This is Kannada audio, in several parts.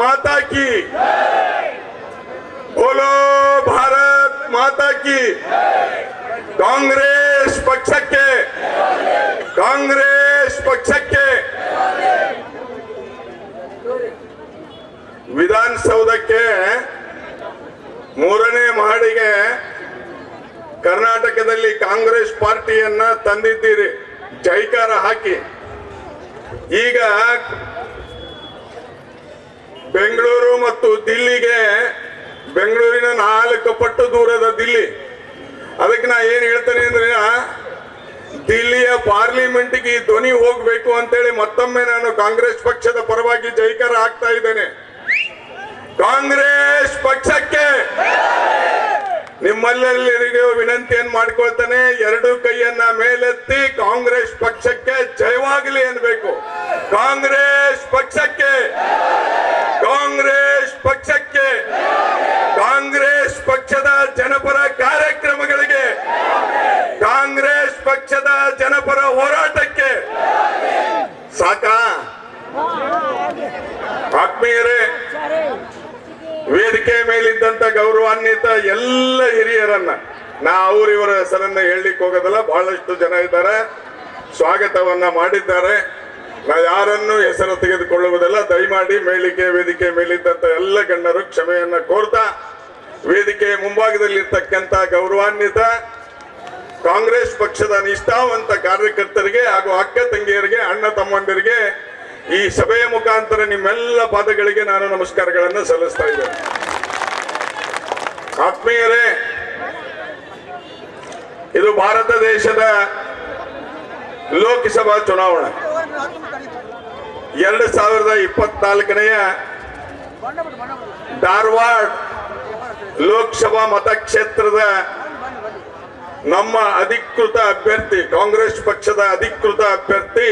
ಮಾತಾ ಕಿ, ಬೋಲೋ ಭಾರತ್ ಮಾತಾ ಕಿ. ಕಾಂಗ್ರೆಸ್ ಪಕ್ಷಕ್ಕೆ, ಕಾಂಗ್ರೆಸ್ ಪಕ್ಷಕ್ಕೆ. ವಿಧಾನಸೌಧಕ್ಕೆ 3ನೇ ಮಹಡಿಗೆ ಕರ್ನಾಟಕದಲ್ಲಿ ಕಾಂಗ್ರೆಸ್ ಪಾರ್ಟಿಯನ್ನ ತಂದಿದ್ದೀರಿ ಜೈಕಾರ ಹಾಕಿ. ಈಗ ಬೆಂಗಳೂರು ಮತ್ತು ದಿಲ್ಲಿಗೆ, ಬೆಂಗಳೂರಿನ 4 ಪಟ್ಟು ದೂರದ ದಿಲ್ಲಿ, ಅದಕ್ಕೆ ನಾ ಏನ್ ಹೇಳ್ತೇನೆ ಅಂದ್ರೆ ದಿಲ್ಲಿಯ ಪಾರ್ಲಿಮೆಂಟ್ಗೆ ಈ ಧ್ವನಿ ಹೋಗ್ಬೇಕು ಅಂತೇಳಿ ಮತ್ತೊಮ್ಮೆ ನಾನು ಕಾಂಗ್ರೆಸ್ ಪಕ್ಷದ ಪರವಾಗಿ ಜೈಕಾರ ಹಾಕ್ತಾ ಇದ್ದೇನೆ. ಕಾಂಗ್ರೆಸ್ ಪಕ್ಷಕ್ಕೆ ನಿಮ್ಮೆಲ್ಲರಿಗೂ ವಿನಂತಿಯನ್ನು ಮಾಡಿಕೊಳ್ತಾನೆ, 2 ಕೈಯನ್ನ ಮೇಲೆತ್ತಿ ಕಾಂಗ್ರೆಸ್ ಪಕ್ಷಕ್ಕೆ ಜಯವಾಗಲಿ ಅನ್ಬೇಕು. ಕಾಂಗ್ರೆಸ್ ಪಕ್ಷಕ್ಕೆ, ಕಾಂಗ್ರೆಸ್ ಪಕ್ಷಕ್ಕೆ, ಕಾಂಗ್ರೆಸ್ ಪಕ್ಷದ ಜನಪರ ಕಾರ್ಯಕ್ರಮಗಳಿಗೆ, ಕಾಂಗ್ರೆಸ್ ಪಕ್ಷದ ಜನಪರ ಹೋರಾಟಕ್ಕೆ. ಸಾಕಾ ಆತ್ಮೀಯರೇ, ವೇದಿಕೆ ಮೇಲಿದ್ದಂತ ಗೌರವಾನ್ವಿತ ಎಲ್ಲ ಹಿರಿಯರನ್ನ ನಾ ಇವರ ಹೆಸರನ್ನ ಹೇಳಲಿಕ್ಕೆ ಹೋಗೋದಲ್ಲ, ಬಹಳಷ್ಟು ಜನ ಇದ್ದಾರೆ, ಸ್ವಾಗತವನ್ನ ಮಾಡಿದ್ದಾರೆ. ನಾ ಯಾರನ್ನು ಹೆಸರು ತೆಗೆದುಕೊಳ್ಳುವುದಲ್ಲ. ದಯಮಾಡಿ ವೇದಿಕೆ ಮೇಲಿದ್ದಂತ ಎಲ್ಲ ಗಣ್ಯರು ಕ್ಷಮೆಯನ್ನ ಕೋರ್ತಾ, ವೇದಿಕೆ ಮುಂಭಾಗದಲ್ಲಿರ್ತಕ್ಕಂಥ ಗೌರವಾನ್ವಿತ ಕಾಂಗ್ರೆಸ್ ಪಕ್ಷದ ನಿಷ್ಠಾವಂತ ಕಾರ್ಯಕರ್ತರಿಗೆ ಹಾಗೂ ಅಕ್ಕ ತಂಗಿಯರಿಗೆ, ಅಣ್ಣ ತಮ್ಮಂದಿರಿಗೆ ಈ ಸಭೆಯ ಮುಖಾಂತರ ನಿಮ್ಮೆಲ್ಲ ಪಾದಗಳಿಗೆ ನಾನು ನಮಸ್ಕಾರಗಳನ್ನು ಸಲ್ಲಿಸ್ತಾ ಇದ್ದೇನೆ. ಆತ್ಮೀಯರೇ, ಇದು ಭಾರತ ದೇಶದ ಲೋಕಸಭಾ ಚುನಾವಣೆ 2024ನೇ ಧಾರವಾಡ ಲೋಕಸಭಾ ಮತಕ್ಷೇತ್ರದ ನಮ್ಮ ಅಧಿಕೃತ ಅಭ್ಯರ್ಥಿ, ಕಾಂಗ್ರೆಸ್ ಪಕ್ಷದ ಅಧಿಕೃತ ಅಭ್ಯರ್ಥಿ,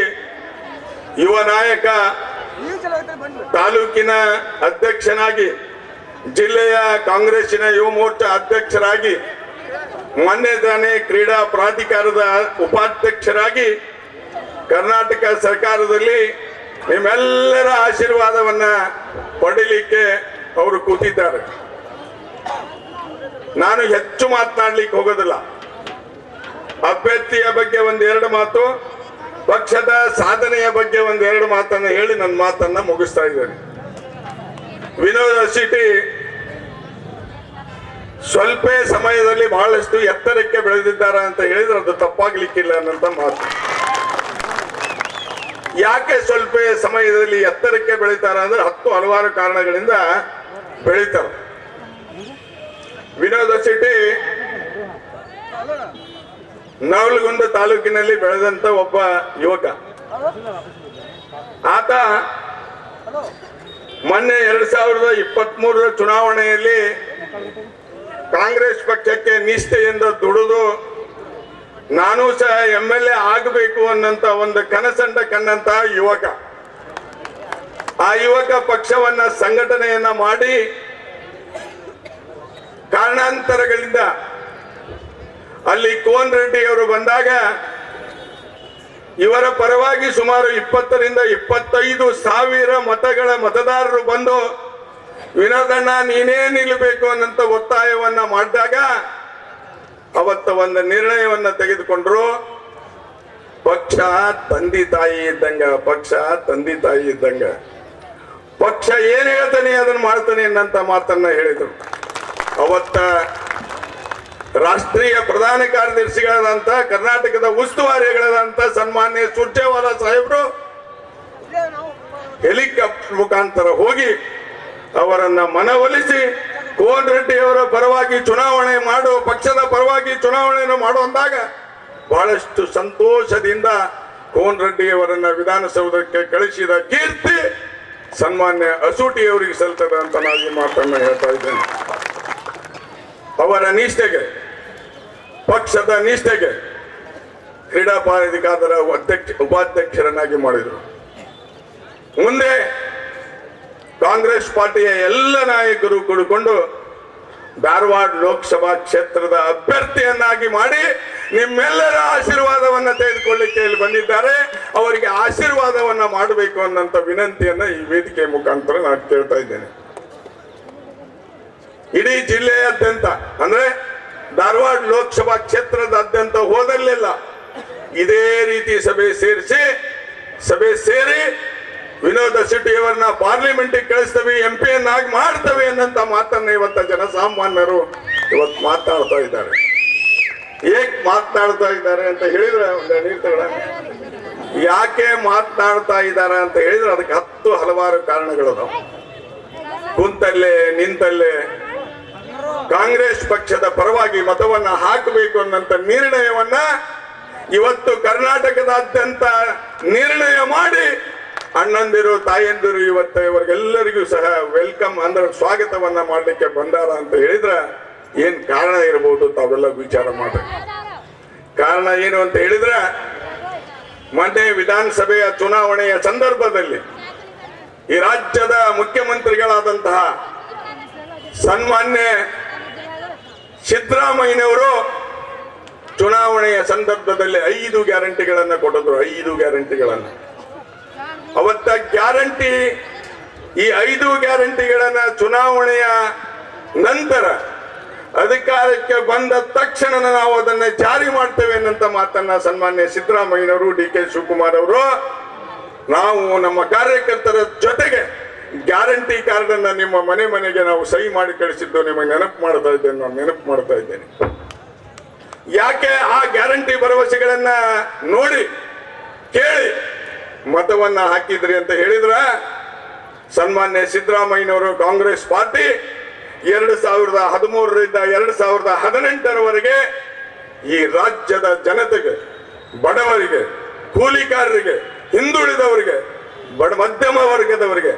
ಯುವ ನಾಯಕ, ತಾಲೂಕಿನ ಅಧ್ಯಕ್ಷನಾಗಿ, ಜಿಲ್ಲೆಯ ಕಾಂಗ್ರೆಸ್ಸಿನ ಯುವ ಮೋರ್ಚಾ ಅಧ್ಯಕ್ಷರಾಗಿ, ಮೊನ್ನೆ ತಾನೇ ಕ್ರೀಡಾ ಪ್ರಾಧಿಕಾರದ ಉಪಾಧ್ಯಕ್ಷರಾಗಿ ಕರ್ನಾಟಕ ಸರ್ಕಾರದಲ್ಲಿ ನಿಮ್ಮೆಲ್ಲರ ಆಶೀರ್ವಾದವನ್ನ ಪಡೀಲಿಕ್ಕೆ ಅವರು ಕೂತಿದ್ದಾರೆ. ನಾನು ಹೆಚ್ಚು ಮಾತನಾಡ್ಲಿಕ್ಕೆ ಹೋಗೋದಿಲ್ಲ. ಅಭ್ಯರ್ಥಿಯ ಬಗ್ಗೆ 1-2 ಮಾತು, ಪಕ್ಷದ ಸಾಧನೆಯ ಬಗ್ಗೆ 1-2 ಮಾತನ್ನು ಹೇಳಿ ನನ್ನ ಮಾತನ್ನ ಮುಗಿಸ್ತಾ ಇದ್ದೇನೆ. ವಿನೋದ ಶೆಟ್ಟಿ ಸ್ವಲ್ಪ ಸಮಯದಲ್ಲಿ ಬಹಳಷ್ಟು ಎತ್ತರಕ್ಕೆ ಬೆಳೆದಿದ್ದಾರೆ ಅಂತ ಹೇಳಿದ್ರೆ ಅದು ತಪ್ಪಾಗ್ಲಿಕ್ಕಿಲ್ಲ ಅನ್ನಂತ ಮಾತು. ಯಾಕೆ ಸ್ವಲ್ಪ ಸಮಯದಲ್ಲಿ ಎತ್ತರಕ್ಕೆ ಬೆಳೀತಾರ ಅಂದ್ರೆ 10 ಹಲವಾರು ಕಾರಣಗಳಿಂದ ಬೆಳೀತಾರೆ. ವಿನೋದ ಶೆಟ್ಟಿ ನವಲಗುಂದ ತಾಲೂಕಿನಲ್ಲಿ ಬೆಳೆದಂತ ಒಬ್ಬ ಯುವಕ. ಆತ ಮೊನ್ನೆ 2023 ಚುನಾವಣೆಯಲ್ಲಿ ಕಾಂಗ್ರೆಸ್ ಪಕ್ಷಕ್ಕೆ ನಿಷ್ಠೆಯಿಂದ ದುಡಿದು ನಾನು ಸಹ MLA ಆಗಬೇಕು ಅನ್ನಂತ ಒಂದು ಕನಸಂಡ ಕಂಡಂತ ಯುವಕ. ಆ ಯುವಕ ಪಕ್ಷವನ್ನ ಸಂಘಟನೆಯನ್ನ ಮಾಡಿ ಕಾರಣಾಂತರಗಳಿಂದ ಅಲ್ಲಿ ಕೋನ್ ರೆಡ್ಡಿ ಅವರು ಬಂದಾಗ ಇವರ ಪರವಾಗಿ ಸುಮಾರು 20ರಿಂದ 25 ಸಾವಿರ ಮತಗಳ ಮತದಾರರು ಬಂದು ವಿನೋದಣ್ಣ ನೀನೇ ನಿಲ್ಲಬೇಕು ಅನ್ನಂತ ಒತ್ತಾಯವನ್ನ ಮಾಡಿದಾಗ ಅವತ್ತ ಒಂದು ನಿರ್ಣಯವನ್ನ ತೆಗೆದುಕೊಂಡ್ರು. ಪಕ್ಷ ತಂದೆ ತಾಯಿ ಇದ್ದಂಗ, ಪಕ್ಷ ತಂದೆ ತಾಯಿ ಇದ್ದಂಗ, ಪಕ್ಷ ಏನ್ ಹೇಳ್ತಾನೆ ಅದನ್ನ ಮಾಡ್ತಾನೆ ಅನ್ನಂತ ಮಾತನ್ನ ಹೇಳಿದ್ರು. ಅವತ್ತ ರಾಷ್ಟ್ರೀಯ ಪ್ರಧಾನ ಕಾರ್ಯದರ್ಶಿಗಳಾದಂತ, ಕರ್ನಾಟಕದ ಉಸ್ತುವಾರಿಗಳಾದಂತ ಸನ್ಮಾನ್ಯ ಸುರ್ಜೇವಾಲಾ ಸಾಹೇಬರು ಹೆಲಿಕಾಪ್ಟರ್ ಮುಖಾಂತರ ಹೋಗಿ ಅವರನ್ನ ಮನವೊಲಿಸಿ ಕೋನ್ ರೆಡ್ಡಿ ಅವರ ಪರವಾಗಿ ಚುನಾವಣೆ ಮಾಡು, ಪಕ್ಷದ ಪರವಾಗಿ ಚುನಾವಣೆಯನ್ನು ಮಾಡು ಅಂದಾಗ ಬಹಳಷ್ಟು ಸಂತೋಷದಿಂದ ಕೋನ್ ರೆಡ್ಡಿ ಅವರನ್ನ ವಿಧಾನಸೌಧಕ್ಕೆ ಕಳಿಸಿದ ಕೀರ್ತಿ ಸನ್ಮಾನ್ಯ ಅಸೂಟಿ ಅವರಿಗೆ ಸಲ್ತದೆ ಅಂತ ನಾನು ಈ ಮಾತನ್ನು ಹೇಳ್ತಾ ಇದ್ದೇನೆ. ಅವರ ನಿಷ್ಠೆಗೆ, ಪಕ್ಷದ ನಿಷ್ಠೆಗೆ ಕ್ರೀಡಾ ಪ್ರಾಧಿಕಾರದ ಉಪಾಧ್ಯಕ್ಷರನ್ನಾಗಿ ಮಾಡಿದರು. ಮುಂದೆ ಕಾಂಗ್ರೆಸ್ ಪಾರ್ಟಿಯ ಎಲ್ಲ ನಾಯಕರು ಕೂಡಿಕೊಂಡು ಧಾರವಾಡ ಲೋಕಸಭಾ ಕ್ಷೇತ್ರದ ಅಭ್ಯರ್ಥಿಯನ್ನಾಗಿ ಮಾಡಿ ನಿಮ್ಮೆಲ್ಲರ ಆಶೀರ್ವಾದವನ್ನ ತೆಗೆದುಕೊಳ್ಳಿಕ್ಕೆ ಇಲ್ಲಿ ಬಂದಿದ್ದಾರೆ. ಅವರಿಗೆ ಆಶೀರ್ವಾದವನ್ನ ಮಾಡಬೇಕು ಅನ್ನಂತ ವಿನಂತಿಯನ್ನ ಈ ವೇದಿಕೆ ಮುಖಾಂತರ ನಾನು ಕೇಳ್ತಾ ಇದ್ದೇನೆ. ಇಡೀ ಜಿಲ್ಲೆಯಾದ್ಯಂತ ಅಂದ್ರೆ ಧಾರವಾಡ ಲೋಕಸಭಾ ಕ್ಷೇತ್ರದಾದ್ಯಂತ ಹೋದಲ್ಲೆಲ್ಲ ಇದೇ ರೀತಿ ಸಭೆ ಸೇರಿ ವಿನೋದ ಶೆಟ್ಟಿಯವರನ್ನ ಪಾರ್ಲಿಮೆಂಟ್ಗೆ ಕಳಿಸ್ತೇವೆ, MP ಯನ್ನಾಗಿ ಮಾಡ್ತೇವೆ ಅನ್ನಂತ ಮಾತನ್ನ ಇವತ್ತ ಜನಸಾಮಾನ್ಯರು ಇವತ್ತು ಮಾತಾಡ್ತಾ ಇದ್ದಾರೆ. ಹೇಗ್ ಮಾತನಾಡ್ತಾ ಇದ್ದಾರೆ ಅಂತ ಹೇಳಿದ್ರೆ ಯಾಕೆ ಮಾತನಾಡ್ತಾ ಇದ್ದಾರೆ ಅಂತ ಹೇಳಿದ್ರೆ ಅದಕ್ಕೆ 10 ಹಲವಾರು ಕಾರಣಗಳದಾವ. ಕುಂತಲ್ಲೇ ನಿಂತಲ್ಲೇ ಕಾಂಗ್ರೆಸ್ ಪಕ್ಷದ ಪರವಾಗಿ ಮತವನ್ನ ಹಾಕಬೇಕು ಅನ್ನಂತ ನಿರ್ಣಯವನ್ನ ಇವತ್ತು ಕರ್ನಾಟಕದಾದ್ಯಂತ ನಿರ್ಣಯ ಮಾಡಿ ಅಣ್ಣಂದಿರು ತಾಯಂದಿರು ಇವತ್ತು ಇವರಿಗೆಲ್ಲರಿಗೂ ಸಹ ವೆಲ್ಕಮ್ ಅಂದ್ರೆ ಸ್ವಾಗತವನ್ನ ಮಾಡ್ಲಿಕ್ಕೆ ಬಂದಾರ ಅಂತ ಹೇಳಿದ್ರ ಏನ್ ಕಾರಣ ಇರಬಹುದು ತಾವೆಲ್ಲ ವಿಚಾರ ಮಾಡಿ. ಕಾರಣ ಏನು ಅಂತ ಹೇಳಿದ್ರ ಮೊನ್ನೆ ವಿಧಾನಸಭೆಯ ಚುನಾವಣೆಯ ಸಂದರ್ಭದಲ್ಲಿ ಈ ರಾಜ್ಯದ ಮುಖ್ಯಮಂತ್ರಿಗಳಾದಂತಹ ಸನ್ಮಾನ್ಯ ಸಿದ್ದರಾಮಯ್ಯನವರು ಚುನಾವಣೆಯ ಸಂದರ್ಭದಲ್ಲಿ 5 ಗ್ಯಾರಂಟಿಗಳನ್ನ ಕೊಟ್ಟಿದ್ರು. 5 ಗ್ಯಾರಂಟಿಗಳನ್ನ ಅವತ್ತ ಗ್ಯಾರಂಟಿ ಈ 5 ಗ್ಯಾರಂಟಿಗಳನ್ನ ಚುನಾವಣೆಯ ನಂತರ ಅಧಿಕಾರಕ್ಕೆ ಬಂದ ತಕ್ಷಣ ನಾವು ಅದನ್ನ ಜಾರಿ ಮಾಡ್ತೇವೆ ಅನ್ನಂತ ಮಾತನ್ನ ಸನ್ಮಾನ್ಯ ಸಿದ್ದರಾಮಯ್ಯನವರು DK ಶಿವಕುಮಾರ್ ಅವರು ನಾವು ನಮ್ಮ ಕಾರ್ಯಕರ್ತರ ಜೊತೆಗೆ ಗ್ಯಾರಂಟಿ ಕಾರ್ಡ್ ಅನ್ನ ನಿಮ್ಮ ಮನೆಗೆ ನಾವು ಸಹಿ ಮಾಡಿ ಕಳಿಸಿದ್ದು ನಿಮಗೆ ನೆನಪು ಮಾಡ್ತಾ ಇದ್ದೇನೆ. ಯಾಕೆ ಆ ಗ್ಯಾರಂಟಿ ಭರವಸೆಗಳನ್ನ ನೋಡಿ ಕೇಳಿ ಮತವನ್ನ ಹಾಕಿದ್ರಿ ಅಂತ ಹೇಳಿದ್ರ ಸನ್ಮಾನ್ಯ ಸಿದ್ದರಾಮಯ್ಯನವರು ಕಾಂಗ್ರೆಸ್ ಪಾರ್ಟಿ 2013ರಿಂದ 2018ರವರೆಗೆ ಈ ರಾಜ್ಯದ ಜನತೆಗೆ, ಬಡವರಿಗೆ, ಕೂಲಿಕಾರರಿಗೆ, ಹಿಂದುಳಿದವರಿಗೆ, ಮಧ್ಯಮ ವರ್ಗದವರಿಗೆ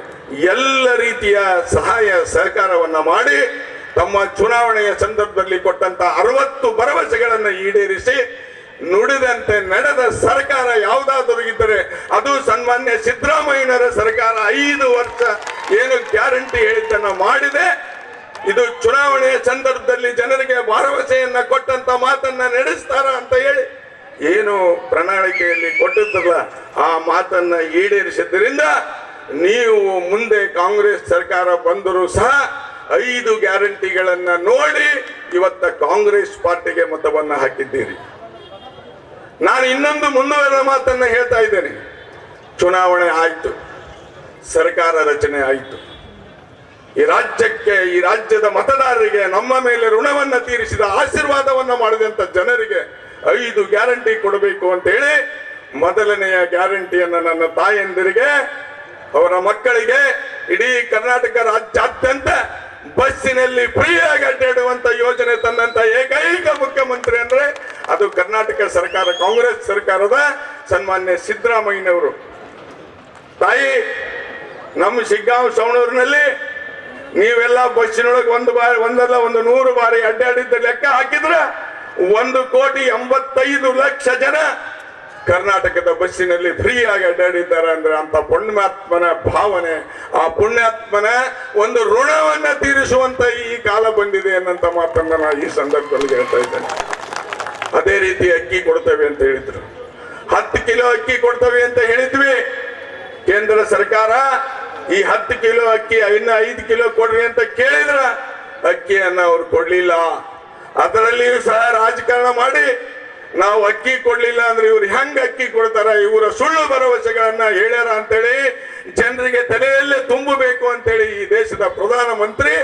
ಎಲ್ಲ ರೀತಿಯ ಸಹಾಯ ಸಹಕಾರವನ್ನ ಮಾಡಿ ತಮ್ಮ ಚುನಾವಣೆಯ ಸಂದರ್ಭದಲ್ಲಿ ಕೊಟ್ಟಂತ 60 ಭರವಸೆಗಳನ್ನು ಈಡೇರಿಸಿ ನುಡಿದಂತೆ ನಡೆದ ಸರ್ಕಾರ ಯಾವುದಾದರೂ ಇದ್ದರೆ ಅದು ಸನ್ಮಾನ್ಯ ಸಿದ್ದರಾಮಯ್ಯನವರ ಸರ್ಕಾರ. 5 ವರ್ಷ ಏನು ಗ್ಯಾರಂಟಿ ಹೇಳಿದ್ದನ್ನ ಮಾಡಿದೆ. ಇದು ಚುನಾವಣೆಯ ಸಂದರ್ಭದಲ್ಲಿ ಜನರಿಗೆ ಭರವಸೆಯನ್ನ ಕೊಟ್ಟಂತ ಮಾತನ್ನ ನಡೆಸ್ತಾರ ಅಂತ ಹೇಳಿ ಏನು ಪ್ರಣಾಳಿಕೆಯಲ್ಲಿ ಕೊಟ್ಟಿದ್ದಲ್ಲ ಆ ಮಾತನ್ನ ಈಡೇರಿಸಿದ್ದರಿಂದ ನೀವು ಮುಂದೆ ಕಾಂಗ್ರೆಸ್ ಸರ್ಕಾರ ಬಂದರೂ ಸಹ 5 ಗ್ಯಾರಂಟಿಗಳನ್ನ ನೋಡಿ ಇವತ್ತ ಕಾಂಗ್ರೆಸ್ ಪಾರ್ಟಿಗೆ ಮತವನ್ನ ಹಾಕಿದ್ದೀರಿ. ನಾನು ಇನ್ನೊಂದು ಮುಂದುವರೆದ ಮಾತನ್ನ ಹೇಳ್ತಾ ಇದ್ದೇನೆ. ಚುನಾವಣೆ ಆಯ್ತು, ಸರ್ಕಾರ ರಚನೆ ಆಯ್ತು. ಈ ರಾಜ್ಯಕ್ಕೆ, ಈ ರಾಜ್ಯದ ಮತದಾರರಿಗೆ ನಮ್ಮ ಮೇಲೆ ಋಣವನ್ನ ತೀರಿಸಿದ ಆಶೀರ್ವಾದವನ್ನ ಮಾಡಿದಂತ ಜನರಿಗೆ 5 ಗ್ಯಾರಂಟಿ ಕೊಡಬೇಕು ಅಂತ ಹೇಳಿ ಮೊದಲನೆಯ ಗ್ಯಾರಂಟಿಯನ್ನ ನನ್ನ ತಾಯಂದಿರಿಗೆ, ಅವರ ಮಕ್ಕಳಿಗೆ, ಇಡೀ ಕರ್ನಾಟಕ ರಾಜ್ಯಾದ್ಯಂತ ಬಸ್ಸಿನಲ್ಲಿ ಫ್ರೀಯಾಗಿ ಅಡ್ಡಾಡುವಂತ ಯೋಜನೆ ತಂದಂತ ಏಕೈಕ ಮುಖ್ಯಮಂತ್ರಿ ಅಂದ್ರೆ ಅದು ಕರ್ನಾಟಕ ಸರ್ಕಾರ, ಕಾಂಗ್ರೆಸ್ ಸರ್ಕಾರದ ಸನ್ಮಾನ್ಯ ಸಿದ್ದರಾಮಯ್ಯನವರು. ತಾಯಿ, ನಮ್ಮ ಶಿಗ್ಗಾಂವ್ ಸವಣೂರಿನಲ್ಲಿ ನೀವೆಲ್ಲ ಬಸ್ಸಿನೊಳಗೆ ಒಂದಲ್ಲ 100 ಬಾರಿ ಅಡ್ಡಾಡಿದ್ದ ಲೆಕ್ಕ ಹಾಕಿದ್ರ 1,85,00,000 ಜನ ಕರ್ನಾಟಕದ ಬಸ್ಸಿನಲ್ಲಿ ಫ್ರೀ ಆಗಿ ಅಡ್ಡಾಡಿದ್ದಾರೆ ಅಂದ್ರೆ ಅಂತ ಪುಣ್ಯಾತ್ಮನ ಭಾವನೆ, ಆ ಪುಣ್ಯಾತ್ಮನ ಒಂದು ಋಣವನ್ನ ತೀರಿಸುವಂತ ಈ ಕಾಲ ಬಂದಿದೆ ಅನ್ನಂತ ಮಾತನ್ನ ನಾನು ಈ ಸಂದರ್ಭದಲ್ಲಿ ಹೇಳ್ತಾ ಇದ್ದೇನೆ. ಅದೇ ರೀತಿ ಅಕ್ಕಿ ಕೊಡ್ತೇವೆ ಅಂತ ಹೇಳಿದ್ರು. 10 ಕಿಲೋ ಅಕ್ಕಿ ಕೊಡ್ತೇವೆ ಅಂತ ಹೇಳಿದ್ವಿ. ಕೇಂದ್ರ ಸರ್ಕಾರ ಈ 10 ಕಿಲೋ ಅಕ್ಕಿ ಇನ್ನು 5 ಕಿಲೋ ಕೊಡ್ರಿ ಅಂತ ಕೇಳಿದ್ರ ಅಕ್ಕಿಯನ್ನ ಅವ್ರು ಕೊಡ್ಲಿಲ್ಲ. ಅದರಲ್ಲಿಯೂ ಸಹ ರಾಜಕಾರಣ ಮಾಡಿ ನಾವು ಅಕ್ಕಿ ಕೊಡ್ಲಿಲ್ಲ ಅಂದ್ರೆ ಇವ್ರು ಹೆಂಗ್ ಅಕ್ಕಿ ಕೊಡ್ತಾರ, ಇವರ ಸುಳ್ಳು ಭರವಸೆಗಳನ್ನ ಹೇಳ್ಯಾರ ಅಂತೇಳಿ ಜನರಿಗೆ ತಲೆಯಲ್ಲೇ ತುಂಬಬೇಕು ಅಂತೇಳಿ ಈ ದೇಶದ ಪ್ರಧಾನ ಮಂತ್ರಿ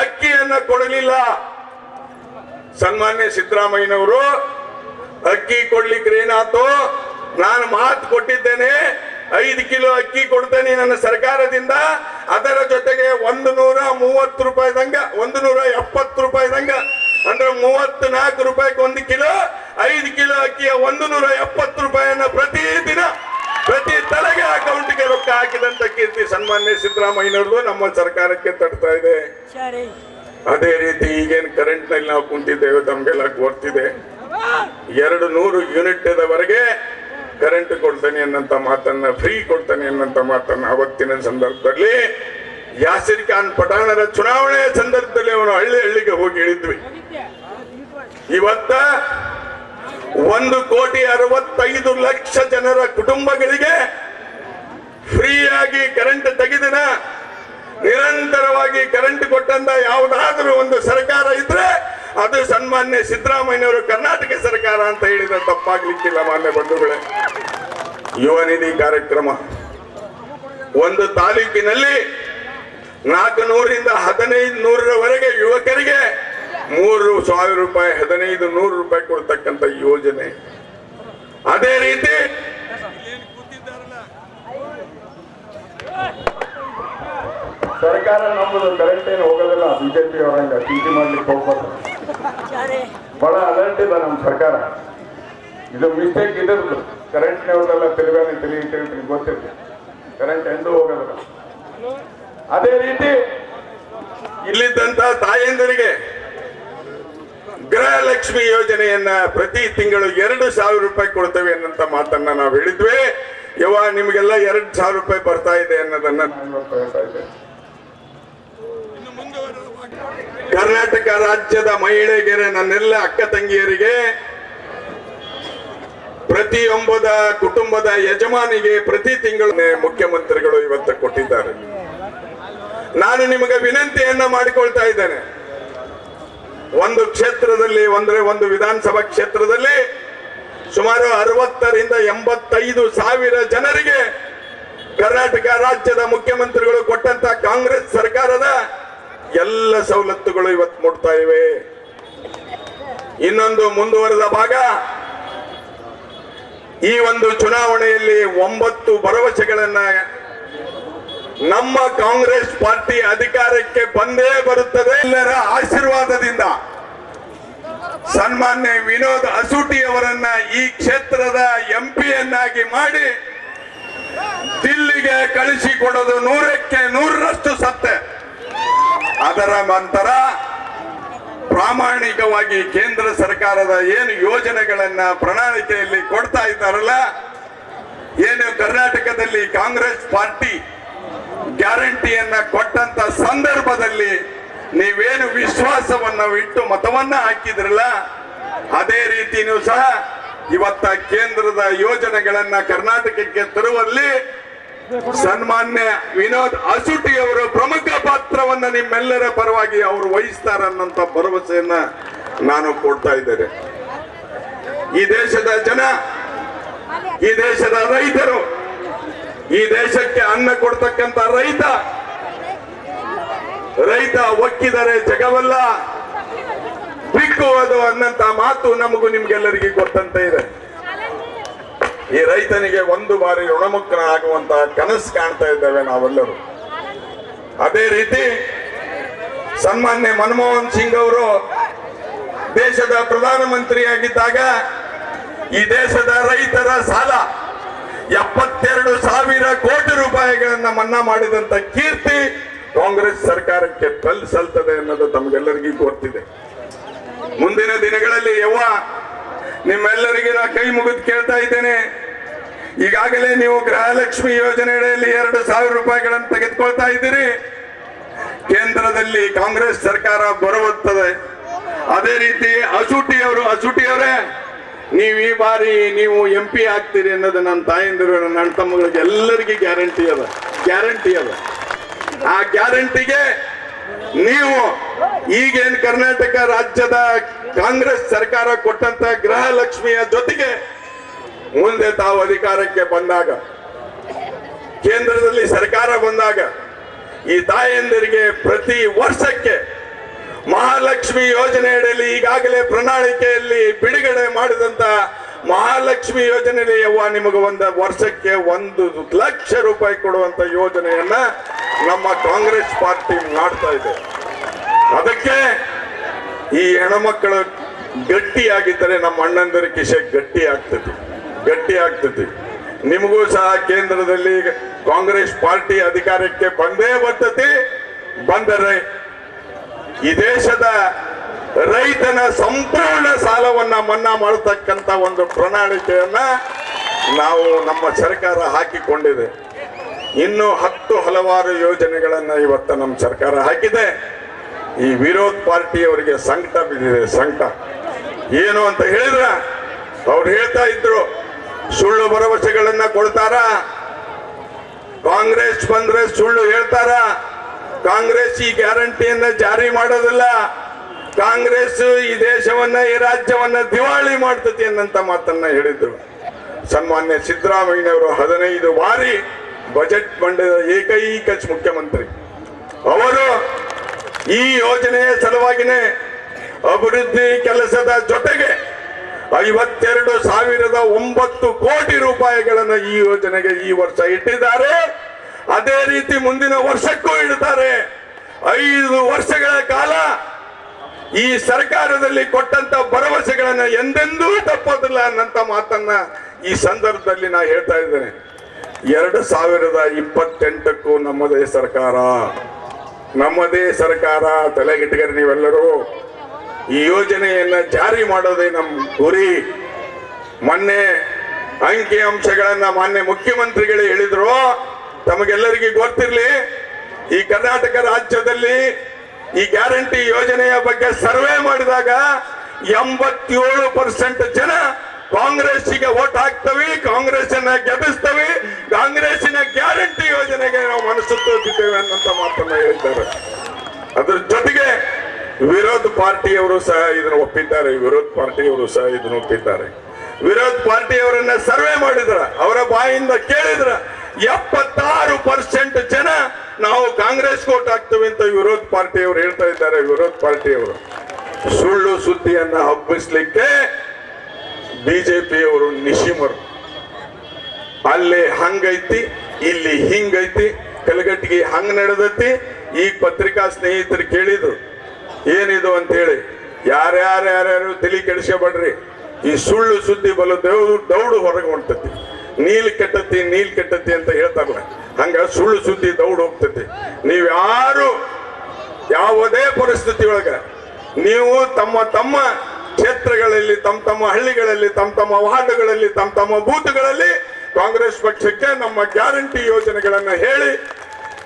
ಅಕ್ಕಿಯನ್ನ ಕೊಡಲಿಲ್ಲ. ಸನ್ಮಾನ್ಯ ಸಿದ್ದರಾಮಯ್ಯನವರು ಅಕ್ಕಿ ಕೊಡ್ಲಿಕ್ಕೆ ಏನಾಯ್ತು, ನಾನು ಮಾತು ಕೊಟ್ಟಿದ್ದೇನೆ 5 ಕಿಲೋ ಅಕ್ಕಿ ಕೊಡ್ತೇನೆ ನನ್ನ ಸರ್ಕಾರದಿಂದ, ಅದರ ಜೊತೆಗೆ 130 ರೂಪಾಯಿದಂಗ 170 ರೂಪಾಯಿದಂಗ ಅಂದ್ರೆ 34 ರೂಪಾಯಿಗೆ 1 ಕಿಲೋ, 5 ಕಿಲೋ ಅಕ್ಕಿಯ 170 ರೂಪಾಯಿಯನ್ನ ಪ್ರತಿದಿನ ಪ್ರತಿ ತಲೆಗೆ ಅಕೌಂಟ್ಗೆ ರೊಕ್ಕ ಹಾಕಿದಂತ ಕೀರ್ತಿ ಸನ್ಮಾನ್ಯ ಸಿದ್ದರಾಮಯ್ಯನವ್ರದ್ದು ನಮ್ಮ ಸರ್ಕಾರಕ್ಕೆ ತಡ್ತಾ ಇದೆ. ಅದೇ ರೀತಿ ಈಗೇನು ಕರೆಂಟ್ ನಲ್ಲಿ ನಾವು ಕುಂತಿದ್ದೇವೆ ತಮ್ಗೆಲ್ಲ ಗೊತ್ತಿದೆ. 200 ಯೂನಿಟ್ವರೆಗೆ ಕರೆಂಟ್ ಕೊಡ್ತೇನೆ ಅನ್ನಂತ ಮಾತನ್ನ, ಫ್ರೀ ಕೊಡ್ತೇನೆ ಅನ್ನಂತ ಮಾತನ್ನ ಅವತ್ತಿನ ಸಂದರ್ಭದಲ್ಲಿ ಯಾಸಿರ್ ಖಾನ್ ಪಠಾಣರ ಚುನಾವಣೆಯ ಸಂದರ್ಭದಲ್ಲಿ ಅವನು ಹಳ್ಳಿಗೆ ಹೋಗಿ ಹೇಳಿದ್ವಿ. ಇವತ್ತ 1,65,00,000 ಜನರ ಕುಟುಂಬಗಳಿಗೆ ಫ್ರೀಯಾಗಿ ಕರೆಂಟ್ ತೆಗೆದಿನ ನಿರಂತರವಾಗಿ ಕರೆಂಟ್ ಕೊಟ್ಟಂತ ಯಾವುದಾದ್ರೂ ಒಂದು ಸರ್ಕಾರ ಇದ್ರೆ ಅದು ಸನ್ಮಾನ್ಯ ಸಿದ್ದರಾಮಯ್ಯನವರು ಕರ್ನಾಟಕ ಸರ್ಕಾರ ಅಂತ ಹೇಳಿದ್ರೆ ತಪ್ಪಾಗ್ಲಿಕ್ಕಿಲ್ಲ. ಮಾನ್ಯ ಬಂಧುಗಳೇ, ಯುವ ನಿಧಿ ಕಾರ್ಯಕ್ರಮ ಒಂದು ತಾಲೂಕಿನಲ್ಲಿ 400ರಿಂದ 1,500ರವರೆಗೆ ಯುವಕರಿಗೆ 3,000 ರೂಪಾಯಿ 1,500 ರೂಪಾಯಿ ಕೊಡ್ತಕ್ಕಂಥ ಯೋಜನೆ. ಅದೇ ರೀತಿ ಸರ್ಕಾರ ನಮ್ಮದು ಕರೆಂಟ್ ಏನು ಹೋಗೋದಿಲ್ಲ. ಬಿಜೆಪಿ ಅವರಂಗ ಟೀಕೆ ಮಾಡ್ಲಿಕ್ಕೆ ಹೋಗ್ಬಾರ್ದು. ಬಹಳ ಅಲರ್ಟ್ ಇದೆ ನಮ್ಮ ಸರ್ಕಾರ. ಇದು ಮಿಸ್ಟೇಕ್ ಇದ್ರದ್ದು ಕರೆಂಟ್ನವ್ರದೆಲ್ಲ ತಿರುಗಿ ಗೊತ್ತಿರ್ತದೆ. ಕರೆಂಟ್ ಎಂದೂ ಹೋಗೋದಿಲ್ಲ. ಅದೇ ರೀತಿ ಇಲ್ಲಿದ್ದಂತ ತಾಯಂದಿರಿಗೆ ಗೃಹಲಕ್ಷ್ಮಿ ಯೋಜನೆಯನ್ನ ಪ್ರತಿ ತಿಂಗಳು 2,000 ರೂಪಾಯಿ ಕೊಡ್ತೇವೆ ಅನ್ನಂತ ಮಾತನ್ನ ನಾವು ಹೇಳಿದ್ವಿ. ನಿಮಗೆಲ್ಲ 2,000 ರೂಪಾಯಿ ಬರ್ತಾ ಇದೆ ಅನ್ನೋದನ್ನ ಹೇಳ್ತಾ ಇದ್ದೆ. ಕರ್ನಾಟಕ ರಾಜ್ಯದ ಮಹಿಳೆಯರಿಗೆ, ನನ್ನೆಲ್ಲ ಅಕ್ಕ ತಂಗಿಯರಿಗೆ, ಪ್ರತಿಯೊಬ್ಬದ ಕುಟುಂಬದ ಯಜಮಾನಿಗೆ ಪ್ರತಿ ತಿಂಗಳು ಮುಖ್ಯಮಂತ್ರಿಗಳು ಇವತ್ತು ಕೊಟ್ಟಿದ್ದಾರೆ. ನಾನು ನಿಮಗೆ ವಿನಂತಿಯನ್ನ ಮಾಡಿಕೊಳ್ತಾ ಇದ್ದೇನೆ. ಒಂದು ಕ್ಷೇತ್ರದಲ್ಲಿ ಒಂದು ವಿಧಾನಸಭಾ ಕ್ಷೇತ್ರದಲ್ಲಿ ಸುಮಾರು 60ರಿಂದ 85,000 ಜನರಿಗೆ ಕರ್ನಾಟಕ ರಾಜ್ಯದ ಮುಖ್ಯಮಂತ್ರಿಗಳು ಕೊಟ್ಟಂತ ಕಾಂಗ್ರೆಸ್ ಸರ್ಕಾರದ ಎಲ್ಲ ಸವಲತ್ತುಗಳು ಇವತ್ತು ಮುಟ್ತಾ ಇವೆ. ಇನ್ನೊಂದು ಮುಂದುವರೆದ ಭಾಗ, ಈ ಒಂದು ಚುನಾವಣೆಯಲ್ಲಿ 9 ಭರವಸೆಗಳನ್ನ ನಮ್ಮ ಕಾಂಗ್ರೆಸ್ ಪಾರ್ಟಿ ಅಧಿಕಾರಕ್ಕೆ ಬಂದೇ ಬರುತ್ತದೆ. ಎಲ್ಲರ ಆಶೀರ್ವಾದದಿಂದ ಸನ್ಮಾನ್ಯ ವಿನೋದ್ ಅಸೂಟಿ ಅವರನ್ನ ಈ ಕ್ಷೇತ್ರದ ಎಂಪಿಯನ್ನಾಗಿ ಮಾಡಿ ದಿಲ್ಲಿಗೆ ಕಳಿಸಿಕೊಡೋದು 100ಕ್ಕೆ 100ರಷ್ಟು ಸತ್ಯ. ಅದರ ನಂತರ ಪ್ರಾಮಾಣಿಕವಾಗಿ ಕೇಂದ್ರ ಸರ್ಕಾರದ ಏನು ಯೋಜನೆಗಳನ್ನ ಪ್ರಣಾಳಿಕೆಯಲ್ಲಿ ಕೊಡ್ತಾ ಇದ್ದಾರಲ್ಲ, ಏನು ಕರ್ನಾಟಕದಲ್ಲಿ ಕಾಂಗ್ರೆಸ್ ಪಾರ್ಟಿ ಗ್ಯಾರಂಟಿಯನ್ನ ಕೊಟ್ಟಂತ ಸಂದರ್ಭದಲ್ಲಿ ನೀವೇನು ವಿಶ್ವಾಸವನ್ನ ಇಟ್ಟು ಮತವನ್ನ ಹಾಕಿದ್ರಲ್ಲ, ಅದೇ ರೀತಿಯೂ ಸಹ ಇವತ್ತ ಕೇಂದ್ರದ ಯೋಜನೆಗಳನ್ನ ಕರ್ನಾಟಕಕ್ಕೆ ತರುವಲ್ಲಿ ಸನ್ಮಾನ್ಯ ವಿನೋದ್ ಅಸೂಟಿ ಅವರು ಪ್ರಮುಖ ಪಾತ್ರವನ್ನ ನಿಮ್ಮೆಲ್ಲರ ಪರವಾಗಿ ಅವರು ವಹಿಸ್ತಾರನ್ನಂತ ಭರವಸೆಯನ್ನ ನಾನು ಕೊಡ್ತಾ ಇದ್ದೇನೆ. ಈ ದೇಶದ ಜನ, ಈ ದೇಶದ ರೈತರು, ಈ ದೇಶಕ್ಕೆ ಅನ್ನ ಕೊಡ್ತಕ್ಕಂತ ರೈತ ಒಕ್ಕಿದರೆ ಜಗವಲ್ಲ ಬಿಕ್ಕುವುದು ಅನ್ನಂತ ಮಾತು ನಮಗೂ ನಿಮ್ಗೆಲ್ಲರಿಗೆ ಗೊತ್ತಂತೆ ಇದೆ. ಈ ರೈತನಿಗೆ ಒಂದು ಬಾರಿ ಋಣಮುಕ್ತ ಆಗುವಂತಹ ಕನಸು ಕಾಣ್ತಾ ಇದ್ದೇವೆ ನಾವೆಲ್ಲರೂ. ಅದೇ ರೀತಿ ಸನ್ಮಾನ್ಯ ಮನಮೋಹನ್ ಸಿಂಗ್ ಅವರು ದೇಶದ ಪ್ರಧಾನಮಂತ್ರಿಯಾಗಿದ್ದಾಗ ಈ ದೇಶದ ರೈತರ ಸಾಲ 72,000 ಕೋಟಿ ರೂಪಾಯಿಗಳನ್ನ ಮನ್ನಾ ಮಾಡಿದಂತ ಕೀರ್ತಿ ಕಾಂಗ್ರೆಸ್ ಸರ್ಕಾರಕ್ಕೆ ಸಲ್ತದೆ ಅನ್ನೋದು ತಮಗೆಲ್ಲರಿಗೂ ಗೊತ್ತಿದೆ. ಮುಂದಿನ ದಿನಗಳಲ್ಲಿ ನಿಮ್ಮೆಲ್ಲರಿಗೆ ನಾ ಕೈ ಮುಗಿದು ಕೇಳ್ತಾ ಇದ್ದೇನೆ. ಈಗಾಗಲೇ ನೀವು ಗೃಹಲಕ್ಷ್ಮಿ ಯೋಜನೆಯಲ್ಲಿ 2,000 ರೂಪಾಯಿಗಳನ್ನು ತೆಗೆದುಕೊಳ್ತಾ ಇದ್ದೀರಿ. ಕೇಂದ್ರದಲ್ಲಿ ಕಾಂಗ್ರೆಸ್ ಸರ್ಕಾರ ಬರುತ್ತದೆ. ಅದೇ ರೀತಿ ಅಸೂಟಿ ಅವರೇ, ನೀವು ಈ ಬಾರಿ ನೀವು MP ಆಗ್ತೀರಿ ಅನ್ನೋದು ನನ್ನ ತಾಯಂದಿರು, ನನ್ನ ಅಣ್ಣ ತಮ್ಮಗಳಿಗೆ ಎಲ್ಲರಿಗೂ ಗ್ಯಾರಂಟಿ ಅದ. ಆ ಗ್ಯಾರಂಟಿಗೆ ನೀವು ಈಗೇನು ಕರ್ನಾಟಕ ರಾಜ್ಯದ ಕಾಂಗ್ರೆಸ್ ಸರ್ಕಾರ ಕೊಟ್ಟಂತ ಗೃಹಲಕ್ಷ್ಮಿಯ ಜೊತೆಗೆ ಮುಂದೆ ತಾವು ಅಧಿಕಾರಕ್ಕೆ ಬಂದಾಗ, ಕೇಂದ್ರದಲ್ಲಿ ಸರ್ಕಾರ ಬಂದಾಗ ಈ ತಾಯಂದಿರಿಗೆ ಪ್ರತಿ ವರ್ಷಕ್ಕೆ ಮಹಾಲಕ್ಷ್ಮಿ ಯೋಜನೆಯಲ್ಲಿ ಈಗಾಗಲೇ ಪ್ರಣಾಳಿಕೆಯಲ್ಲಿ ಬಿಡುಗಡೆ ಮಾಡಿದಂತ ಮಹಾಲಕ್ಷ್ಮಿ ಯೋಜನೆಯಲ್ಲಿ ನಿಮಗೆ ಒಂದು ವರ್ಷಕ್ಕೆ 1,00,000 ರೂಪಾಯಿ ಕೊಡುವಂತ ಯೋಜನೆಯನ್ನ ನಮ್ಮ ಕಾಂಗ್ರೆಸ್ ಪಾರ್ಟಿ ಮಾಡ್ತಾ ಇದೆ. ಅದಕ್ಕೆ ಈ ಹೆಣ್ಮಕ್ಕಳು ಗಟ್ಟಿಯಾಗಿದ್ದರೆ ನಮ್ಮ ಅಣ್ಣಂದರ ಕಿಶೆ ಗಟ್ಟಿ ಆಗ್ತದೆ. ನಿಮಗೂ ಸಹ ಕೇಂದ್ರದಲ್ಲಿ ಕಾಂಗ್ರೆಸ್ ಪಾರ್ಟಿ ಅಧಿಕಾರಕ್ಕೆ ಬಂದೇ ಬಂದರೆ ಈ ದೇಶದ ರೈತನ ಸಂಪೂರ್ಣ ಸಾಲವನ್ನ ಮನ್ನಾ ಮಾಡತಕ್ಕಂತ ಒಂದು ಪ್ರಣಾಳಿಕೆಯನ್ನ ನಮ್ಮ ಸರ್ಕಾರ ಹಾಕಿಕೊಂಡಿದೆ. ಇನ್ನು ಹಲವಾರು ಯೋಜನೆಗಳನ್ನ ಇವತ್ತು ನಮ್ಮ ಸರ್ಕಾರ ಹಾಕಿದೆ. ಈ ವಿರೋಧ ಪಾರ್ಟಿಯವರಿಗೆ ಸಂಕಟ ಬಿದ್ದಿದೆ. ಏನು ಅಂತ ಹೇಳಿದ್ರೆ ಅವ್ರು ಹೇಳ್ತಾ ಇದ್ರು ಸುಳ್ಳು ಭರವಸೆಗಳನ್ನ ಕೊಡ್ತಾರ, ಕಾಂಗ್ರೆಸ್ ಬಂದ್ರೆ ಸುಳ್ಳು ಹೇಳ್ತಾರ, ಕಾಂಗ್ರೆಸ್ ಈ ಗ್ಯಾರಂಟಿಯನ್ನ ಜಾರಿ ಮಾಡೋದಿಲ್ಲ, ಕಾಂಗ್ರೆಸ್ ಈ ದೇಶವನ್ನ ಈ ರಾಜ್ಯವನ್ನ ದಿವಾಳಿ ಮಾಡ್ತತಿ ಅನ್ನಂತ ಮಾತನ್ನ ಹೇಳಿದ್ರು. ಸನ್ಮಾನ್ಯ ಸಿದ್ದರಾಮಯ್ಯನವರು 15 ಬಾರಿ ಬಜೆಟ್ ಮಂಡಿದ ಏಕೈಕ ಮುಖ್ಯಮಂತ್ರಿ ಅವರು. ಈ ಯೋಜನೆಯ ಸಲುವಾಗಿನೇ ಅಭಿವೃದ್ಧಿ ಕೆಲಸದ ಜೊತೆಗೆ 52,009 ಕೋಟಿ ರೂಪಾಯಿಗಳನ್ನು ಈ ಯೋಜನೆಗೆ ಈ ವರ್ಷ ಇಟ್ಟಿದ್ದಾರೆ. ಅದೇ ರೀತಿ ಮುಂದಿನ ವರ್ಷಕ್ಕೂ ಇಡ್ತಾರೆ. 5 ವರ್ಷಗಳ ಕಾಲ ಈ ಸರ್ಕಾರದಲ್ಲಿ ಕೊಟ್ಟಂತ ಭರವಸೆಗಳನ್ನ ಎಂದೆಂದೂ ತಪ್ಪೋದಿಲ್ಲ ಅನ್ನಂತ ಮಾತನ್ನ ಈ ಸಂದರ್ಭದಲ್ಲಿ ನಾ ಹೇಳ್ತಾ ಇದ್ದೇನೆ. 2028ಕ್ಕೂ ನಮ್ಮದೇ ಸರ್ಕಾರ ತಲೆಗಿಟ್ಟಗರಿ ನೀವೆಲ್ಲರೂ. ಈ ಯೋಜನೆಯನ್ನ ಜಾರಿ ಮಾಡೋದೇ ನಮ್ಮ ಗುರಿ. ಮೊನ್ನೆ ಅಂಕಿ ಅಂಶಗಳನ್ನ ಮಾನ್ಯ ಮುಖ್ಯಮಂತ್ರಿಗಳೇ ಹೇಳಿದ್ರು. ತಮಗೆಲ್ಲರಿಗೂ ಗೊತ್ತಿರಲಿ, ಈ ಕರ್ನಾಟಕ ರಾಜ್ಯದಲ್ಲಿ ಈ ಗ್ಯಾರಂಟಿ ಯೋಜನೆಯ ಬಗ್ಗೆ ಸರ್ವೆ ಮಾಡಿದಾಗ 87% ಜನ ಕಾಂಗ್ರೆಸ್ಸಿಗೆ ವೋಟ್ ಹಾಕ್ತವಿ, ಕಾಂಗ್ರೆಸ್ ಅನ್ನ ಗೆಲ್ಲಿಸ್ತವಿ, ಕಾಂಗ್ರೆಸ್ಸಿನ ಗ್ಯಾರಂಟಿ ಯೋಜನೆಗೆ ನಾವು ಮನಸ್ಸು ತೋರಿದ್ದೇವೆ ಅನ್ನೋ ಮಾತನ್ನ ಹೇಳ್ತಾರೆ. ಅದ್ರ ಜೊತೆಗೆ ವಿರೋಧ ಪಾರ್ಟಿಯವರು ಸಹ ಇದನ್ನು ಒಪ್ಪಿದ್ದಾರೆ. ವಿರೋಧ ಪಾರ್ಟಿಯವರನ್ನ ಸರ್ವೆ ಮಾಡಿದ್ರ, ಅವರ ಬಾಯಿಂದ ಕೇಳಿದ್ರ 76% ಜನ ನಾವು ಕಾಂಗ್ರೆಸ್ ವೋಟ್ ಹಾಕ್ತೇವೆ ಅಂತ ವಿರೋಧ ಪಾರ್ಟಿಯವರು ಹೇಳ್ತಾ ಇದ್ದಾರೆ. ವಿರೋಧ ಪಾರ್ಟಿಯವರು ಸುಳ್ಳು ಸುದ್ದಿಯನ್ನ ಹಬ್ಬಿಸ್ಲಿಕ್ಕೆ ಬಿಜೆಪಿಯವರು ನಿಶಿಮರು. ಅಲ್ಲಿ ಹಂಗೈತಿ, ಇಲ್ಲಿ ಹಿಂಗೈತಿ, ಕಲಗಟ್ಟಿಗೆ ಹಂಗ ನಡೆದೈತಿ. ಈಗ ಪತ್ರಿಕಾ ಸ್ನೇಹಿತರು ಕೇಳಿದ್ರು ಏನಿದು ಅಂತ ಹೇಳಿ. ಯಾರ್ಯಾರು ತಲೆ ಕೆಡಿಸ್ಕೊಬೇಡ್ರಿ. ಈ ಸುಳ್ಳು ಸುದ್ದಿ ಬಲು ದೌಡು ಹೊರಗೆ ಹೊಂಟತಿ. ನೀಲ್ ಕೆಟ್ಟತಿ ಅಂತ ಹೇಳ್ತಾರಲ್ಲ, ಹಂಗ ಸುಳ್ಳು ಸುದ್ದಿ ದೌಡ್ ಹೋಗ್ತತಿ. ನೀವ್ಯಾರು ಯಾವುದೇ ಪರಿಸ್ಥಿತಿ ಒಳಗ ನೀವು ತಮ್ಮ ಕ್ಷೇತ್ರಗಳಲ್ಲಿ, ತಮ್ಮ ಹಳ್ಳಿಗಳಲ್ಲಿ, ತಮ್ಮ ವಾರ್ಡ್ಗಳಲ್ಲಿ, ತಮ್ಮ ಬೂತ್ಗಳಲ್ಲಿ ಕಾಂಗ್ರೆಸ್ ಪಕ್ಷಕ್ಕೆ ನಮ್ಮ ಗ್ಯಾರಂಟಿ ಯೋಜನೆಗಳನ್ನ ಹೇಳಿ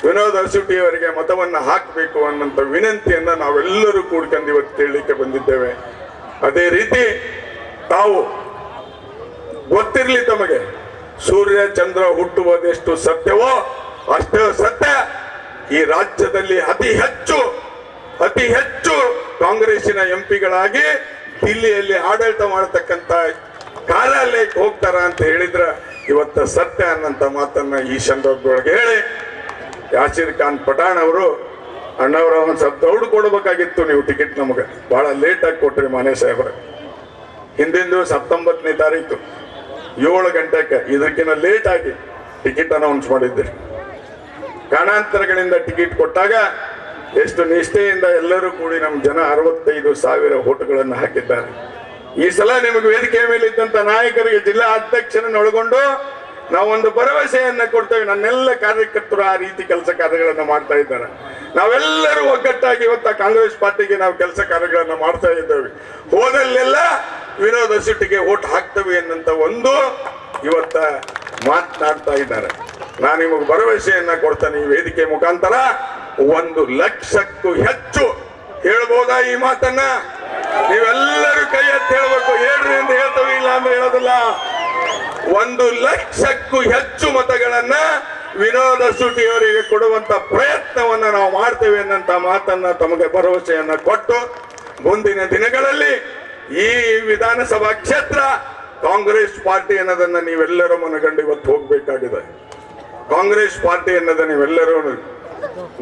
ವಿನೋದ್ ಅರಸೂಟಿ ಅವರಿಗೆ ಮತವನ್ನ ಹಾಕಬೇಕು ಅನ್ನೋಂಥ ವಿನಂತಿಯನ್ನ ನಾವೆಲ್ಲರೂ ಕೂಡ್ಕೊಂಡು ಇವತ್ತು ಕೇಳಲಿಕ್ಕೆ ಬಂದಿದ್ದೇವೆ. ಅದೇ ರೀತಿ ತಾವು ಗೊತ್ತಿರಲಿ, ತಮಗೆ ಸೂರ್ಯ ಚಂದ್ರ ಹುಟ್ಟುವುದೆಷ್ಟು ಸತ್ಯವೋ ಅಷ್ಟೇ ಸತ್ಯ ಈ ರಾಜ್ಯದಲ್ಲಿ ಅತಿ ಹೆಚ್ಚು ಕಾಂಗ್ರೆಸ್ಸಿನ ಎಂಪಿಗಳಾಗಿ ದಿಲ್ಲಿಯಲ್ಲಿ ಆಡಳಿತ ಮಾಡತಕ್ಕಂತ ಕಾರ್ಯಾಲಯಕ್ಕೆ ಹೋಗ್ತಾರ ಅಂತ ಹೇಳಿದ್ರ ಇವತ್ತ ಸತ್ಯ ಅನ್ನಂತ ಮಾತನ್ನ ಈ ಸಂದರ್ಭದೊಳಗೆ ಹೇಳಿ, ಯಾಸೀರ್ ಖಾನ್ ಪಠಾಣ್ ಅವರು ಅಣ್ಣವರ ಒಂದ್ ಸ್ವಲ್ಪ ದೌಡು ಕೊಡಬೇಕಾಗಿತ್ತು. ನೀವು ಟಿಕೆಟ್ ನಮಗೆ ಬಹಳ ಲೇಟ್ ಆಗಿ ಕೊಟ್ರಿ ಮಾನ್ಯ ಸಾಹೇಬ್ರ. ಹಿಂದಿಂದು 19ನೇ ತಾರೀಕು 7 ಗಂಟೆಗೆ, ಇದಕ್ಕಿಂತ ಲೇಟ್ ಆಗಿ ಟಿಕೆಟ್ ಅನೌನ್ಸ್ ಮಾಡಿದ್ದೀರಿ. ಕಾರಣಾಂತರಗಳಿಂದ ಟಿಕೆಟ್ ಕೊಟ್ಟಾಗ ಎಷ್ಟು ನಿಷ್ಠೆಯಿಂದ ಎಲ್ಲರೂ ಕೂಡಿ ನಮ್ಮ ಜನ 65,000 ವೋಟ್ಗಳನ್ನು ಹಾಕಿದ್ದಾರೆ. ಈ ಸಲ ನಿಮಗೆ ವೇದಿಕೆ ಮೇಲೆ ಇದ್ದಂತ ನಾಯಕರಿಗೆ, ಜಿಲ್ಲಾ ಅಧ್ಯಕ್ಷರನ್ನು ಒಳಗೊಂಡು ನಾವೊಂದು ಭರವಸೆಯನ್ನ ಕೊಡ್ತೇವೆ. ನನ್ನೆಲ್ಲ ಕಾರ್ಯಕರ್ತರು ಆ ರೀತಿ ಕೆಲಸ ಕಾರ್ಯಗಳನ್ನ ಮಾಡ್ತಾ ಇದ್ದಾರೆ. ನಾವೆಲ್ಲರೂ ಒಗ್ಗಟ್ಟಾಗಿ ಇವತ್ತ ಕಾಂಗ್ರೆಸ್ ಪಾರ್ಟಿಗೆ ನಾವು ಕೆಲಸ ಕಾರ್ಯಗಳನ್ನ ಮಾಡ್ತಾ ಇದ್ದೇವೆ. ಹೋದಲ್ಲೆಲ್ಲ ವಿನೋದ್ ಅರಸೂಟಿಗೆ ವೋಟ್ ಹಾಕ್ತೇವೆ ಅನ್ನಂತ ಒಂದು ಇವತ್ತ ಮಾತನಾಡ್ತಾ ಇದ್ದಾರೆ. ನಾನು ನಿಮಗೆ ಭರವಸೆಯನ್ನ ಕೊಡ್ತೇನೆ. ಈ ವೇದಿಕೆ ಮುಖಾಂತರ 1 ಲಕ್ಷಕ್ಕೂ ಹೆಚ್ಚು ಹೇಳ್ಬೋದಾ ಈ ಮಾತನ್ನ? ನೀವೆಲ್ಲರೂ ಕೈ ಎತ್ತಿ ಹೇಳ್ಬೇಕು. ಹೇಳ್ರಿ ಅಂತ ಹೇಳ್ತೇವೆ, ಇಲ್ಲ ಅಂದ್ರೆ ಹೇಳೋದಿಲ್ಲ. 1 ಲಕ್ಷಕ್ಕೂ ಹೆಚ್ಚು ಮತಗಳನ್ನ ವಿನೋದ್ ಅರಸೂಟಿ ಅವರಿಗೆ ಕೊಡುವಂತ ಪ್ರಯತ್ನವನ್ನ ನಾವು ಮಾಡ್ತೇವೆ ಅನ್ನಂತ ಮಾತನ್ನ ತಮಗೆ ಭರವಸೆಯನ್ನ ಕೊಟ್ಟು, ಮುಂದಿನ ದಿನಗಳಲ್ಲಿ ಈ ವಿಧಾನಸಭಾ ಕ್ಷೇತ್ರ ಕಾಂಗ್ರೆಸ್ ಪಾರ್ಟಿ ಅನ್ನೋದನ್ನ ನೀವೆಲ್ಲರೂ ಮನಗಂಡು ಇವತ್ತು ಹೋಗ್ಬೇಕಾಗಿದೆ. ಕಾಂಗ್ರೆಸ್ ಪಾರ್ಟಿ ಅನ್ನೋದ ನೀವೆಲ್ಲರೂ,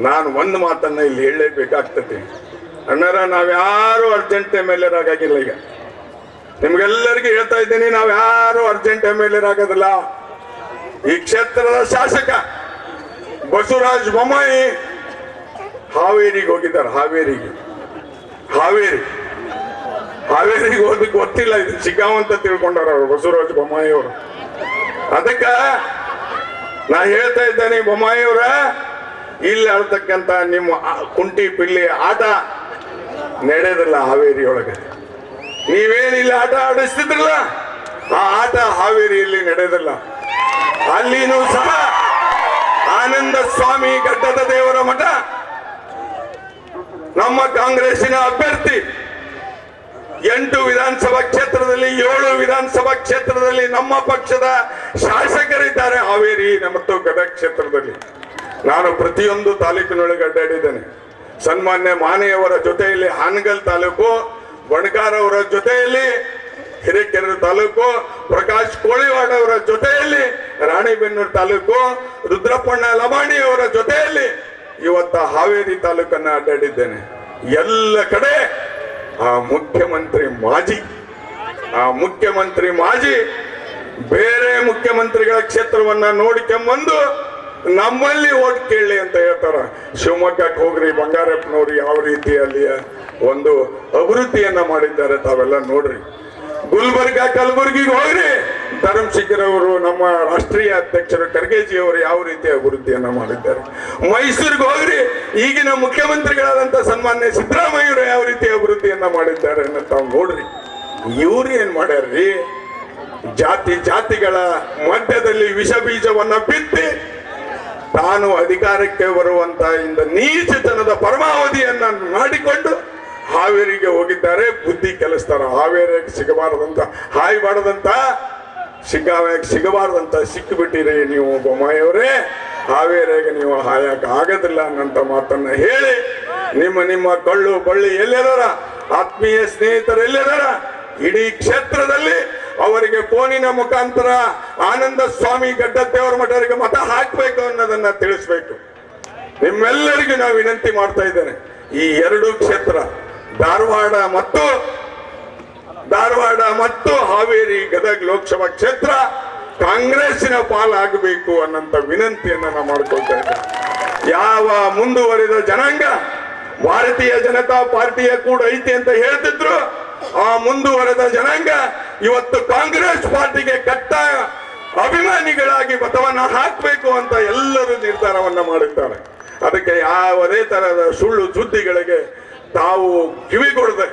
ನಾನು ಒಂದು ಮಾತನ್ನ ಇಲ್ಲಿ ಹೇಳಲೇಬೇಕಾಗ್ತದೆ. ಅಣ್ಣರ, ನಾವ್ಯಾರು ಅರ್ಜೆಂಟ್ MLA ಆಗಿಲ್ಲ. ಈಗ ನಿಮ್ಗೆಲ್ಲರಿಗೂ ಹೇಳ್ತಾ ಇದ್ದೀನಿ, ನಾವ್ಯಾರು ಅರ್ಜೆಂಟ್ MLA ಆಗೋದಿಲ್ಲ. ಈ ಕ್ಷೇತ್ರದ ಶಾಸಕ ಬಸವರಾಜ ಬೊಮ್ಮಾಯಿ ಹಾವೇರಿಗೆ ಹೋಗಿದ್ದಾರೆ. ಹಾವೇರಿಗೆ ಹೋದಕ್ಕೆ ಗೊತ್ತಿಲ್ಲ, ಇದು ಸಿಕ್ಕಾವಂತ ತಿಳ್ಕೊಂಡಾರ ಅವರು ಬಸವರಾಜ ಬೊಮ್ಮಾಯಿ ಅವರು. ಅದಕ್ಕ ನಾ ಹೇಳ್ತಾ ಇದ್ದೇನೆ, ಬೊಮ್ಮಾಯಿ ಅವರ ಇಲ್ಲಿ ಆಡ್ತಕ್ಕಂತ ನಿಮ್ಮ ಕುಂಟಿ ಪಿಳ್ಳಿ ಆಟ ನಡೆಯೋದಿಲ್ಲ ಹಾವೇರಿ ಒಳಗೆ. ನೀವೇನಿಲ್ಲ ಆಟ ಆಡಿಸ್ತಿದ್ರಲ್ಲ, ಆ ಆಟ ಹಾವೇರಿಯಲ್ಲಿ ನಡೆಯೋದಿಲ್ಲ. ಅಲ್ಲಿನೂ ಸಹ ಆನಂದ ಸ್ವಾಮಿ ಗಡ್ಡದ ದೇವರ ಮಠ ನಮ್ಮ ಕಾಂಗ್ರೆಸ್ಸಿನ ಅಭ್ಯರ್ಥಿ 8 ವಿಧಾನಸಭಾ ಕ್ಷೇತ್ರದಲ್ಲಿ 7 ವಿಧಾನಸಭಾ ಕ್ಷೇತ್ರದಲ್ಲಿ ನಮ್ಮ ಪಕ್ಷದ ಶಾಸಕರಿದ್ದಾರೆ. ಹಾವೇರಿ ಮತ್ತು ಗದಗ ಕ್ಷೇತ್ರದಲ್ಲಿ ನಾನು ಪ್ರತಿಯೊಂದು ತಾಲೂಕಿನೊಳಗೆ ಅಡ್ಡಾಡಿದ್ದೇನೆ. ಸನ್ಮಾನ್ಯ ಮಾನೆಯವರ ಜೊತೆಯಲ್ಲಿ ಹಾನಗಲ್ ತಾಲೂಕು, ಬಣಕಾರ್ ಅವರ ಜೊತೆಯಲ್ಲಿ ಹಿರೇಕೆರೂರು ತಾಲೂಕು, ಪ್ರಕಾಶ್ ಕೋಳಿವಾಡ ಅವರ ಜೊತೆಯಲ್ಲಿ ರಾಣಿಬೆನ್ನೂರು ತಾಲೂಕು, ರುದ್ರಪ್ಪಣ್ಣ ಲಮಾಣಿ ಅವರ ಜೊತೆಯಲ್ಲಿ ಇವತ್ತ ಹಾವೇರಿ ತಾಲೂಕನ್ನ ಅಡ್ಡಾಡಿದ್ದೇನೆ. ಎಲ್ಲ ಕಡೆ ಆ ಮುಖ್ಯಮಂತ್ರಿ ಮಾಜಿ ಬೇರೆ ಮುಖ್ಯಮಂತ್ರಿಗಳ ಕ್ಷೇತ್ರವನ್ನ ನೋಡಿಕೊಂಬಂದು ನಮ್ಮಲ್ಲಿ ಓಟ್ ಕೇಳಲಿ ಅಂತ ಹೇಳ್ತಾರ. ಶಿವಮೊಗ್ಗಕ್ಕೆ ಹೋಗ್ರಿ, ಬಂಗಾರಪ್ಪನವ್ರು ಯಾವ ರೀತಿ ಅಲ್ಲಿಯ ಒಂದು ಅಭಿವೃದ್ಧಿಯನ್ನ ಮಾಡಿದ್ದಾರೆ ತಾವೆಲ್ಲ ನೋಡ್ರಿ. ಗುಲ್ಬರ್ಗ ಕಲಬುರಗಿಗೆ ಹೋಗ್ರಿ, ಧರ್ಮಶೇಖರ್ ಅವರು ನಮ್ಮ ರಾಷ್ಟ್ರೀಯ ಅಧ್ಯಕ್ಷರು ಖರ್ಗೆಜಿ ಅವರು ಯಾವ ರೀತಿ ಅಭಿವೃದ್ಧಿಯನ್ನ ಮಾಡಿದ್ದಾರೆ. ಮೈಸೂರಿಗೆ ಹೋಗ್ರಿ, ಈಗಿನ ಮುಖ್ಯಮಂತ್ರಿಗಳಾದಂತ ಸನ್ಮಾನ್ಯ ಸಿದ್ದರಾಮಯ್ಯರು ಯಾವ ರೀತಿ ಅಭಿವೃದ್ಧಿಯನ್ನ ಮಾಡಿದ್ದಾರೆ ಅಂತ ತಾವು ನೋಡ್ರಿ. ಇವ್ರು ಏನ್ ಮಾಡ್ಯಾರ್ರಿ? ಜಾತಿಗಳ ಮಧ್ಯದಲ್ಲಿ ವಿಷ ಬೀಜವನ್ನ ಬಿತ್ತಿ ತಾನು ಅಧಿಕಾರಕ್ಕೆ ಬರುವಂತ ಇಂದ ನೀಚತನದ ಪರಮಾವಧಿಯನ್ನ ಮಾಡಿಕೊಂಡು ಹಾವೇರಿಗೆ ಹೋಗಿದ್ದಾರೆ. ಬುದ್ಧಿ ಕೆಲಸ್ತಾರ. ಹಾವೇರಿಗೆ ಸಿಗಬಾರದಂತ, ಹಾಯ್ಬಾರದಂತ, ಸಿಗಬಾರದಂತ ಸಿಕ್ಕಿಬಿಟ್ಟಿರಿ ನೀವು ಬೊಮ್ಮಾಯಿಯವರೇ. ಹಾವೇರಿಗೆ ನೀವು ಹಾಯಕ ಆಗೋದಿಲ್ಲ ಅನ್ನಂತ ಮಾತನ್ನ ಹೇಳಿ ನಿಮ್ಮ ಕಳ್ಳು ಬಳ್ಳಿ ಎಲ್ಲೆದಾರ, ಆತ್ಮೀಯ ಸ್ನೇಹಿತರು ಎಲ್ಲೆದಾರ, ಇಡೀ ಕ್ಷೇತ್ರದಲ್ಲಿ ಅವರಿಗೆ ಫೋನಿನ ಮುಖಾಂತರ ಆನಂದ ಸ್ವಾಮಿ ಗಡ್ಡತ್ತೇವರ ಮಠರಿಗೆ ಮತ ಹಾಕಬೇಕು ಅನ್ನೋದನ್ನ ತಿಳಿಸ್ಬೇಕು. ನಿಮ್ಮೆಲ್ಲರಿಗೂ ನಾವು ವಿನಂತಿ ಮಾಡ್ತಾ ಇದ್ದೇನೆ. ಈ 2 ಕ್ಷೇತ್ರ ಧಾರವಾಡ ಮತ್ತು ಹಾವೇರಿ ಗದಗ ಲೋಕಸಭಾ ಕ್ಷೇತ್ರ ಕಾಂಗ್ರೆಸ್ಸಿನ ಪಾಲಾಗಬೇಕು ಅನ್ನಂತ ವಿನಂತಿಯನ್ನ ನಾವು ಮಾಡ್ಕೊಳ್ತಾ ಇದ್ದೇವೆ. ಯಾವ ಮುಂದುವರಿದ ಜನಾಂಗ ಭಾರತೀಯ ಜನತಾ ಪಾರ್ಟಿಯ ಕೂಡ ಐತಿ ಅಂತ ಹೇಳ್ತಿದ್ರು, ಆ ಮುಂದುವರೆದ ಜನಾಂಗ ಇವತ್ತು ಕಾಂಗ್ರೆಸ್ ಪಾರ್ಟಿಗೆ ಕಟ್ಟಾಯ ಅಭಿಮಾನಿಗಳಾಗಿ ಮತವನ್ನ ಹಾಕಬೇಕು ಅಂತ ಎಲ್ಲರೂ ನಿರ್ಧಾರವನ್ನ ಮಾಡಿದ್ದಾರೆ. ಅದಕ್ಕೆ ಯಾವುದೇ ತರಹದ ಸುಳ್ಳು ಸುದ್ದಿಗಳಿಗೆ ತಾವು ಕಿವಿಗೊಡದೆ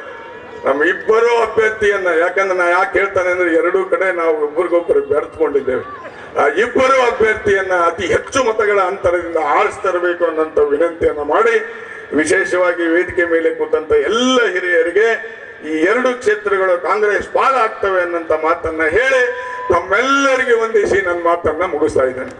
ನಮ್ಮ ಇಬ್ಬರು ಅಭ್ಯರ್ಥಿಯನ್ನ, ಯಾಕಂದ್ರೆ ನಾ ಯಾಕೆ ಹೇಳ್ತಾನೆ ಅಂದ್ರೆ 2 ಕಡೆ ನಾವು ಒಬ್ಬರಿಗೊಬ್ಬರು ಬೆರೆತ್ಕೊಂಡಿದ್ದೇವೆ. ಆ ಇಬ್ಬರು ಅಭ್ಯರ್ಥಿಯನ್ನ ಅತಿ ಹೆಚ್ಚು ಮತಗಳ ಅಂತರದಿಂದ ಆರಿಸ್ತರಬೇಕು ಅನ್ನೋಂಥ ವಿನಂತಿಯನ್ನ ಮಾಡಿ, ವಿಶೇಷವಾಗಿ ವೇದಿಕೆ ಮೇಲೆ ಕೂತಂತ ಎಲ್ಲ ಹಿರಿಯರಿಗೆ ಈ 2 ಕ್ಷೇತ್ರಗಳು ಕಾಂಗ್ರೆಸ್ ಪಾಲಾಗ್ತವೆ ಅನ್ನಂತ ಮಾತನ್ನ ಹೇಳಿ ತಮ್ಮೆಲ್ಲರಿಗೆ ವಂದಿಸಿ ನನ್ನ ಮಾತನ್ನ ಮುಗಿಸ್ತಾ ಇದ್ದೇನೆ.